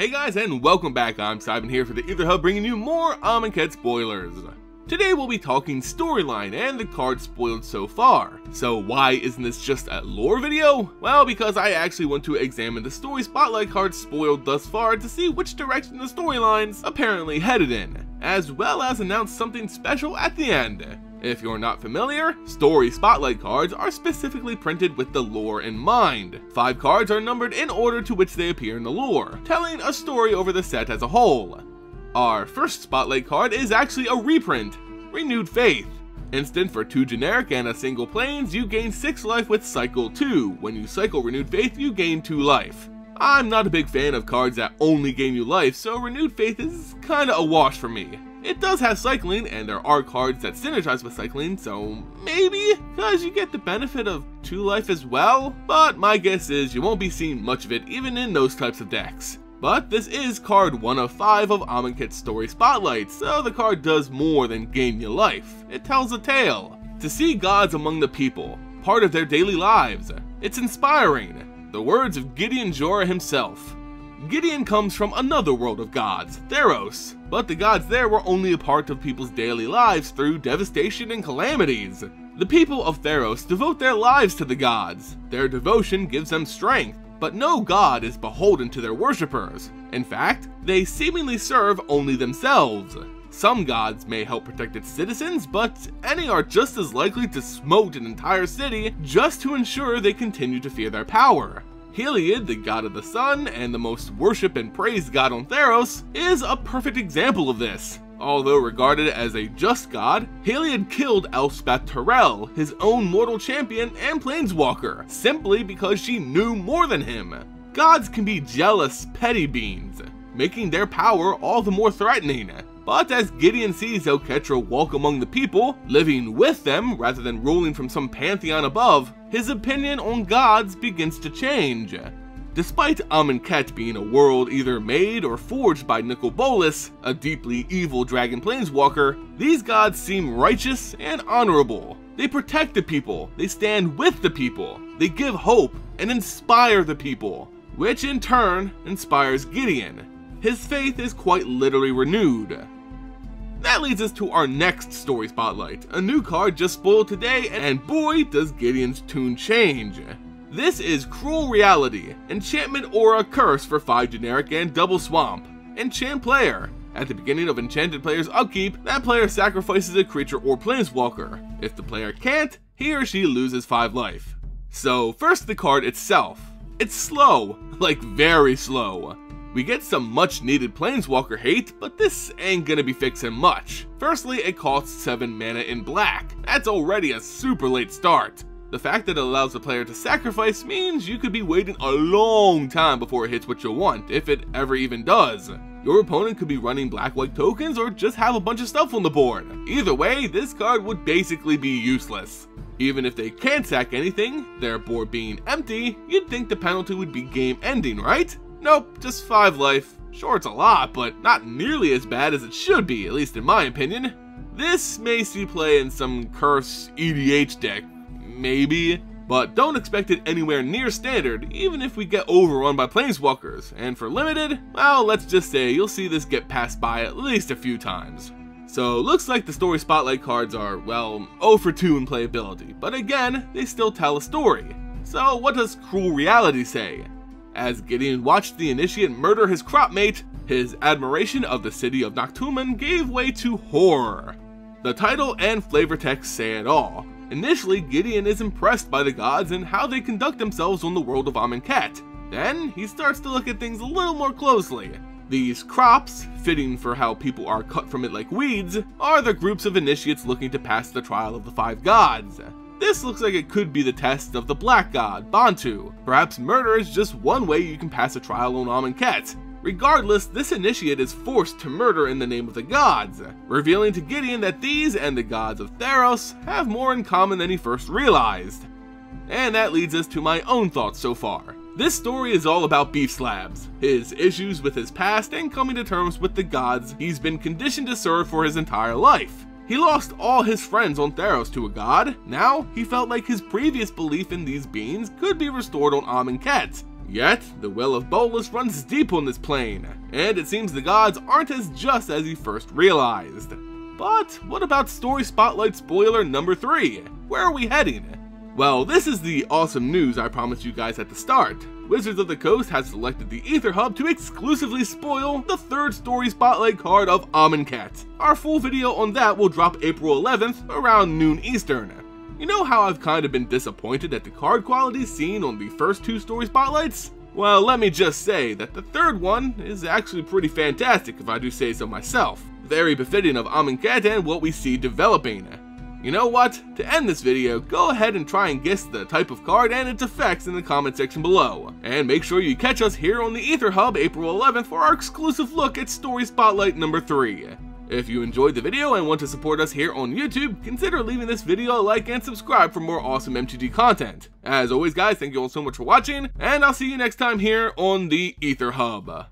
Hey guys, and welcome back. I'm Seiben here for the Aether Hub, bringing you more Amonkhet spoilers. Today we'll be talking storyline and the cards spoiled so far. So why isn't this just a lore video? Well, because I actually want to examine the story spotlight cards spoiled thus far to see which direction the storyline's apparently headed in, as well as announce something special at the end. If you're not familiar, story spotlight cards are specifically printed with the lore in mind. 5 cards are numbered in order to which they appear in the lore, telling a story over the set as a whole. Our first spotlight card is actually a reprint, Renewed Faith. Instant for 2 generic and a single planes, you gain 6 life with cycle 2. When you cycle Renewed Faith, you gain 2 life. I'm not a big fan of cards that only gain you life, so Renewed Faith is kinda a wash for me. It does have cycling, and there are cards that synergize with cycling, so maybe, cause you get the benefit of 2 life as well, but my guess is you won't be seeing much of it even in those types of decks. But this is card 1 of 5 of Amonkhet's story spotlight, so the card does more than gain you life. It tells a tale. To see gods among the people, part of their daily lives. It's inspiring. The words of Gideon Jura himself. Gideon comes from another world of gods, Theros, but the gods there were only a part of people's daily lives through devastation and calamities. The people of Theros devote their lives to the gods. Their devotion gives them strength, but no god is beholden to their worshippers. In fact, they seemingly serve only themselves. Some gods may help protect its citizens, but any are just as likely to smote an entire city just to ensure they continue to fear their power. Heliod, the god of the sun, and the most worshipped and praised god on Theros, is a perfect example of this. Although regarded as a just god, Heliod killed Elspeth Tirel, his own mortal champion and planeswalker, simply because she knew more than him. Gods can be jealous, petty beings, making their power all the more threatening. But as Gideon sees Elketra walk among the people, living with them rather than ruling from some pantheon above, his opinion on gods begins to change. Despite Amonkhet being a world either made or forged by Nicole, a deeply evil dragon planeswalker, these gods seem righteous and honorable. They protect the people, they stand with the people, they give hope and inspire the people, which in turn inspires Gideon. His faith is quite literally renewed. That leads us to our next story spotlight, a new card just spoiled today, and boy does Gideon's tune change. This is Cruel Reality, Enchantment Aura Curse for 5 generic and double swamp. Enchant player. At the beginning of enchanted player's upkeep, that player sacrifices a creature or planeswalker. If the player can't, he or she loses 5 life. So first the card itself. It's slow, like very slow. We get some much needed planeswalker hate, but this ain't gonna be fixing much. Firstly, it costs 7 mana in black. That's already a super late start. The fact that it allows the player to sacrifice means you could be waiting a long time before it hits what you want, if it ever even does. Your opponent could be running black-white tokens or just have a bunch of stuff on the board. Either way, this card would basically be useless. Even if they can't sack anything, their board being empty, you'd think the penalty would be game ending, right? Nope, just 5 life. Sure, it's a lot, but not nearly as bad as it should be, at least in my opinion. This may see play in some curse EDH deck, maybe, but don't expect it anywhere near standard, even if we get overrun by planeswalkers. And for limited, well, let's just say you'll see this get passed by at least a few times. So looks like the story spotlight cards are, well, 0 for 2 in playability, but again, they still tell a story. So what does Cruel Reality say? As Gideon watched the initiate murder his crop mate, his admiration of the city of Noctumen gave way to horror. The title and flavor text say it all. Initially, Gideon is impressed by the gods and how they conduct themselves on the world of Amonkhet. Then, he starts to look at things a little more closely. These crops, fitting for how people are cut from it like weeds, are the groups of initiates looking to pass the trial of the 5 gods. This looks like it could be the test of the black god, Bantu. Perhaps murder is just one way you can pass a trial on Amonkhet. Regardless, this initiate is forced to murder in the name of the gods, revealing to Gideon that these and the gods of Theros have more in common than he first realized. And that leads us to my own thoughts so far. This story is all about Beef Slabs, his issues with his past, and coming to terms with the gods he's been conditioned to serve for his entire life. He lost all his friends on Theros to a god. Now, he felt like his previous belief in these beings could be restored on Amonkhet. Yet, the well of Bolas runs deep on this plane, and it seems the gods aren't as just as he first realized. But what about Story Spotlight spoiler number 3? Where are we heading? Well, this is the awesome news I promised you guys at the start. Wizards of the Coast has selected the Aether Hub to exclusively spoil the 3rd Story Spotlight card of Amonkhet. Our full video on that will drop April 11th around noon Eastern. You know how I've kind of been disappointed at the card quality seen on the first 2 Story Spotlights? Well, let me just say that the 3rd one is actually pretty fantastic if I do say so myself. Very befitting of Amonkhet and what we see developing. You know what? To end this video, go ahead and try and guess the type of card and its effects in the comment section below. And make sure you catch us here on the Aether Hub April 11th for our exclusive look at Story Spotlight number 3. If you enjoyed the video and want to support us here on YouTube, consider leaving this video a like and subscribe for more awesome MTG content. As always guys, thank you all so much for watching, and I'll see you next time here on the Aether Hub.